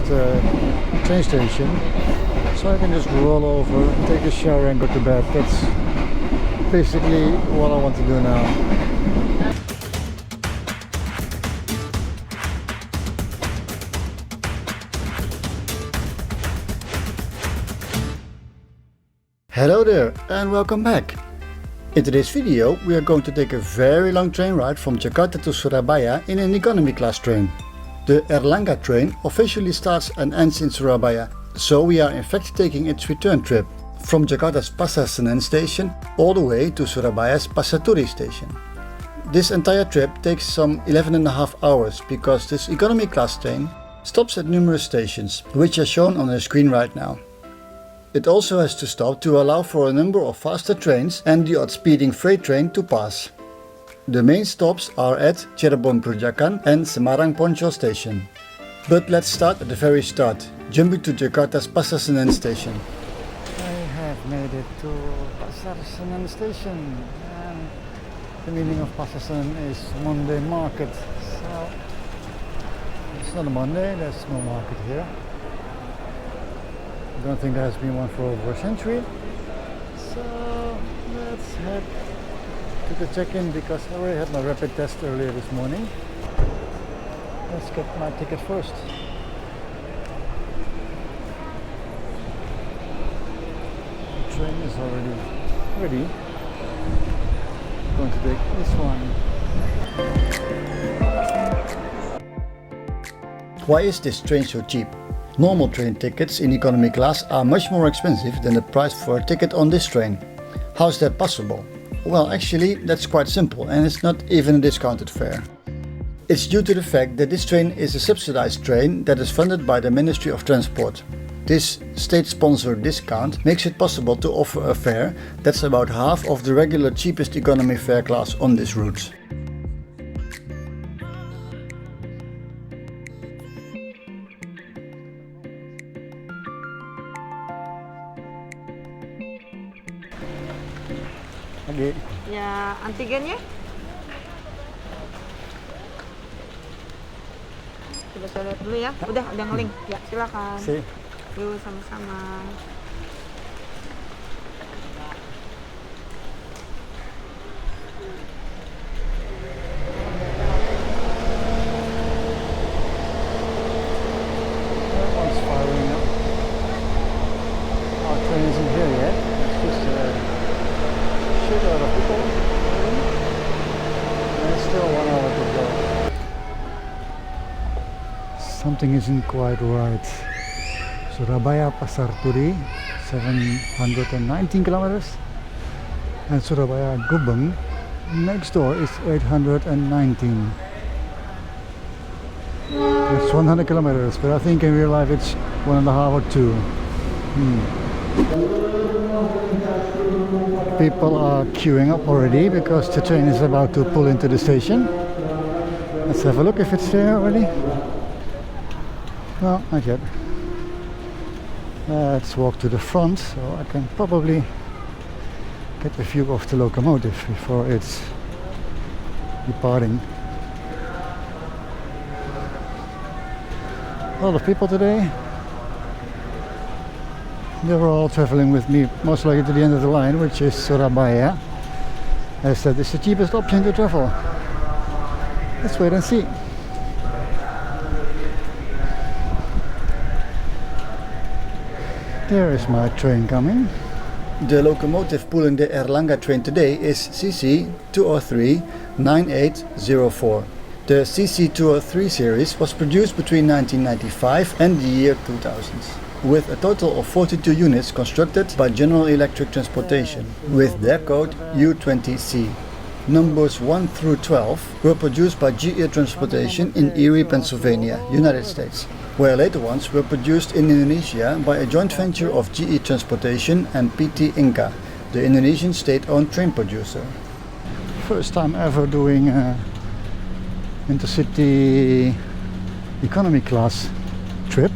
train station, so I can just roll over, take a shower and go to bed. That's basically what I want to do now. Hello there and welcome back. In today's video we are going to take a very long train ride from Jakarta to Surabaya in an economy class train. The Airlangga train officially starts and ends in Surabaya, so we are in fact taking its return trip from Jakarta's Pasar Senen station all the way to Surabaya's Pasar Turi station. This entire trip takes some 11.5 hours because this economy class train stops at numerous stations, which are shown on the screen right now. It also has to stop to allow for a number of faster trains and the odd speeding freight train to pass. The main stops are at Cirebon Prujakan and Semarang Poncol station. But let's start at the very start, jumping to Jakarta's Pasar Senen station. I have made it to Pasar Senen station, and the meaning of Pasar Senen is Monday market. So it's not a Monday, there's no market here. I don't think there has been one for over a century. So let's head to the check-in because I already had my rapid test earlier this morning. Let's get my ticket first. The train is already ready. I'm going to take this one. Why is this train so cheap? Normal train tickets in economy class are much more expensive than the price for a ticket on this train. How is that possible? Well, actually that's quite simple, and it's not even a discounted fare. It's due to the fact that this train is a subsidized train that is funded by the Ministry of Transport. This state-sponsored discount makes it possible to offer a fare that's about half of the regular cheapest economy fare class on this route. Okay. Ya, antigennya? Coba saya lihat dulu ya. Udah ngelink. Ya, silakan. Yuk sama-sama. Everyone's firing up. Our train isn't here yet. It's just shit out of people. And it's still 1 hour to go. Something isn't quite right. Surabaya Pasar Turi, 719 kilometers, and Surabaya Gubeng next door is 819. It's 100 kilometers, but I think in real life it's 1.5 or 2. People are queuing up already because the train is about to pull into the station. Let's have a look if it's there already. No, not yet. Let's walk to the front so I can probably get a view of the locomotive before it's departing. A lot of people today. They were all traveling with me, most likely to the end of the line, which is Surabaya. As that is the cheapest option to travel. Let's wait and see. There is my train coming. The locomotive pulling the Airlangga train today is CC 203-9804. The CC 203 series was produced between 1995 and the year 2000, with a total of 42 units constructed by General Electric Transportation, with their code U20C. Numbers 1 through 12 were produced by GE Transportation in Erie, Pennsylvania, United States, where later ones were produced in Indonesia by a joint venture of GE Transportation and PT Inka, the Indonesian state-owned train producer. First time ever doing intercity economy class trip.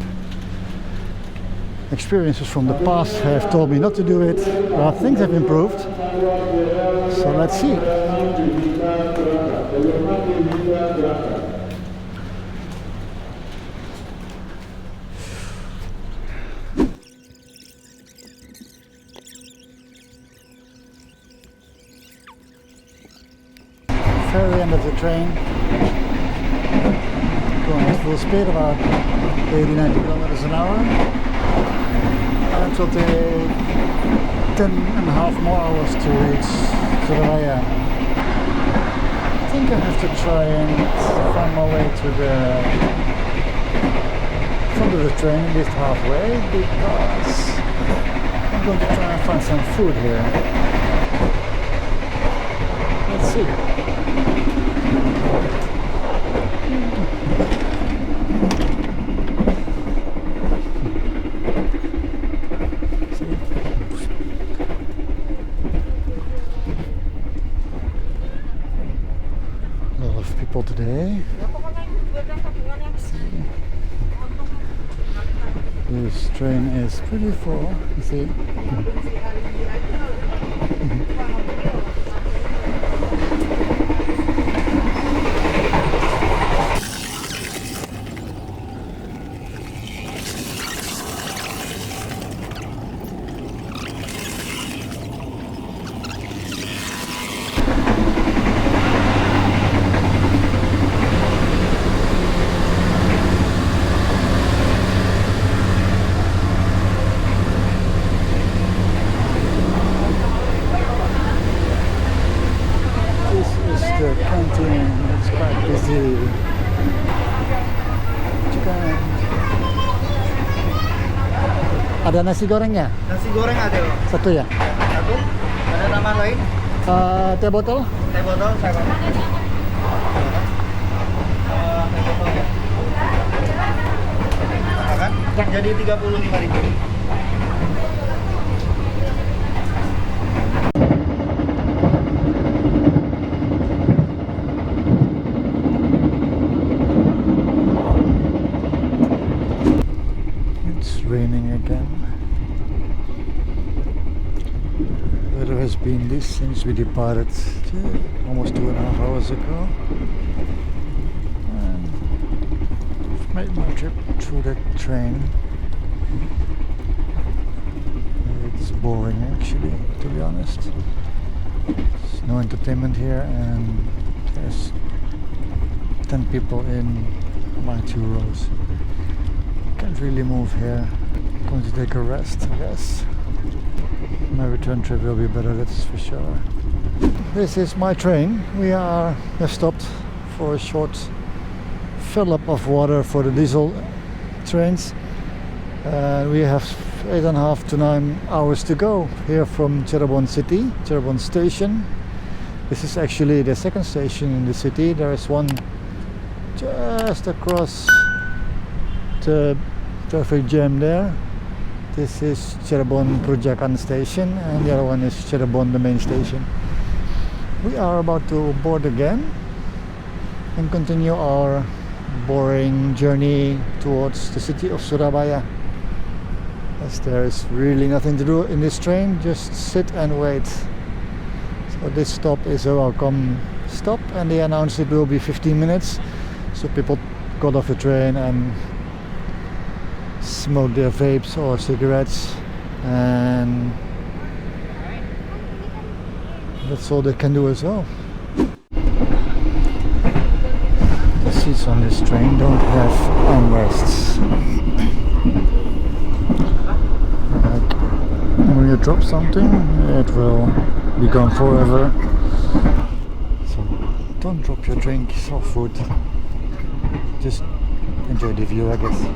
Experiences from the past have told me not to do it, but things have improved. So let's see. very end of the train. Going at full speed, about 80-90 kilometers an hour. And it will take 10.5 more hours to reach Surabaya. I think I have to try and find my way to the front of the train, at least halfway, because I'm going to try and find some food here. Let's see. A lot of people today. This train is pretty full, you see. The canteen, it's quite busy. Ada nasi gorengnya? Nasi goreng ada loh. Satu ya? Satu. Ada nama lain? Teh botol? Teh botol saya Pak. Teh botol ya. Makan? Ya. Jadi 35.000. Raining again. Weather has been this since we departed almost 2.5 hours ago, and I've made my trip through that train. It's boring actually, to be honest. There's no entertainment here, and there's 10 people in my 2 rows. Can't really move here. Going to take a rest, I guess. My return trip will be better, that's for sure. This is my train. We have stopped for a short fill up of water for the diesel trains. We have 8.5 to 9 hours to go here from Cirebon city, Cirebon station. This is actually the second station in the city. There is one just across the traffic jam there. This is Cirebon Prujakan station, and the other one is Cirebon, the main station. We are about to board again and continue our boring journey towards the city of Surabaya, as there is really nothing to do in this train, just sit and wait. So this stop is a welcome stop, and they announced it will be 15 minutes, so people got off the train and smoke their vapes or cigarettes, and that's all they can do as well. The seats on this train don't have armrests. Like when you drop something, it will be gone forever. So don't drop your drinks or food. Just enjoy the view, I guess.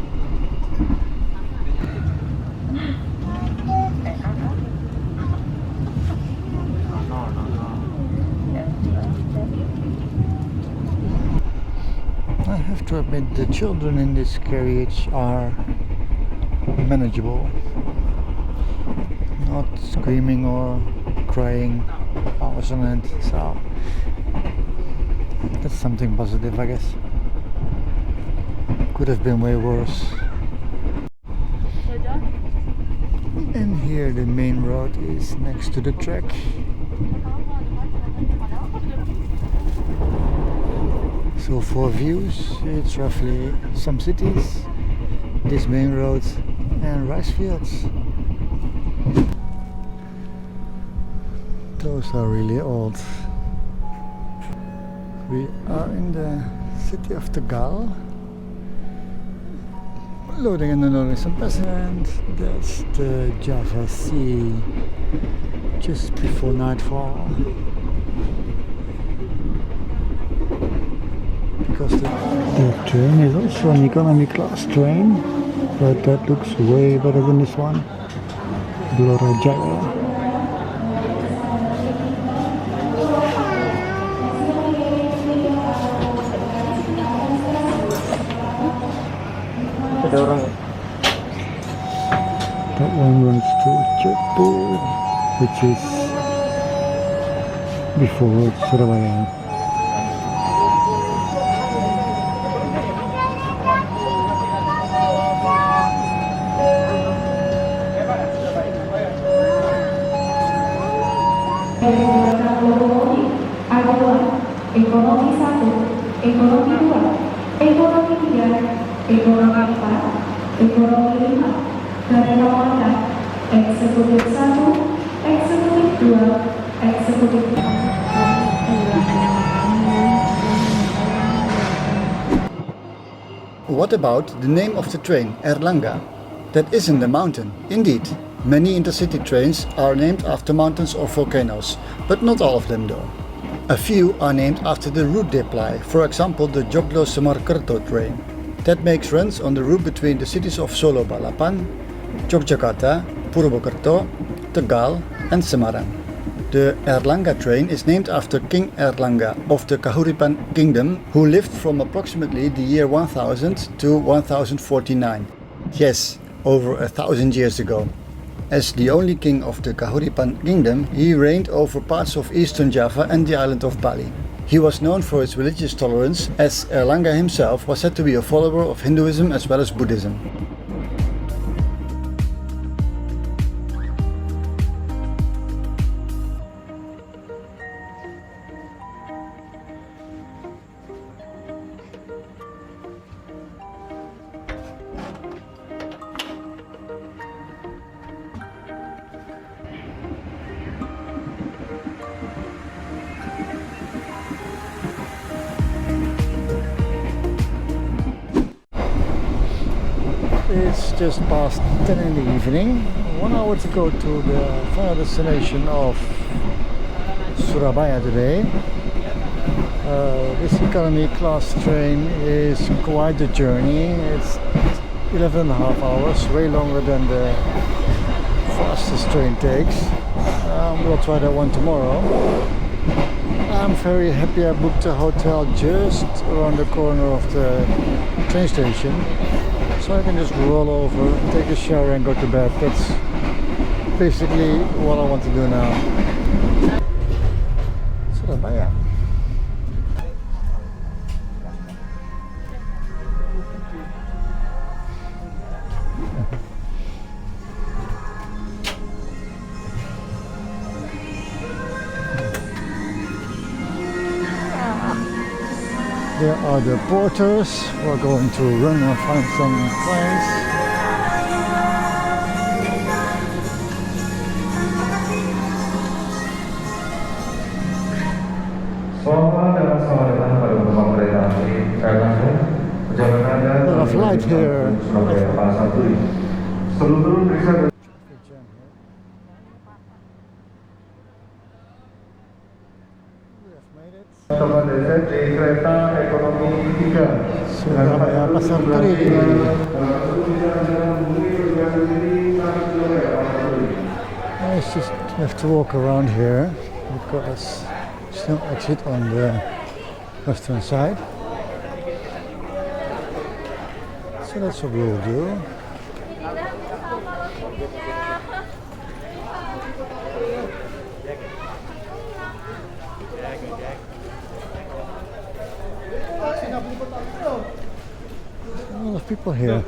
I have to admit, the children in this carriage are manageable, not screaming or crying hours on end, so that's something positive, I guess. Could have been way worse. And here the main road is next to the track. So for views, it's roughly some cities, this main road, and rice fields. Those are really old. We are in the city of Tegal, loading and unloading some passengers. And that's the Java Sea just before nightfall. Because the train is also an economy class train, but that looks way better than this one. Blora Jaya. That one runs to Cirebon, which is before Surabaya. Ekonomi 1, ekonomi 2, ekonomi 3, ekonomi 4, ekonomi 5, kereta motor, eksekutif 1, eksekutif 2, eksekutif 3. What about the name of the train, Airlangga? That isn't a mountain. Indeed, many intercity trains are named after mountains or volcanoes, but not all of them though. A few are named after the route they ply, for example the Joglo-Semarang train. That makes runs on the route between the cities of Solo Balapan, Jakarta, Purwokerto, Tegal and Semarang. The Airlangga train is named after King Airlangga of the Kahuripan Kingdom, who lived from approximately the year 1000 to 1049. Yes, over 1000 years ago. As the only king of the Kahuripan Kingdom, he reigned over parts of eastern Java and the island of Bali. He was known for his religious tolerance, as Airlangga himself was said to be a follower of Hinduism as well as Buddhism. It's just past 10 in the evening, 1 hour to go to the final destination of Surabaya today. This economy class train is quite a journey. It's 11.5 hours, way longer than the fastest train takes. We'll try that one tomorrow. I'm very happy I booked a hotel just around the corner of the train station, so I can just roll over, take a shower and go to bed. That's basically what I want to do now. Surabaya. There are the porters. We're going to run and find some trains. A lot of light here. Di kereta ekonomi 3 Surabaya Pasar Turi. I just have to walk around here because there's no exit on the western side. So that's what we'll do. A lot of people here.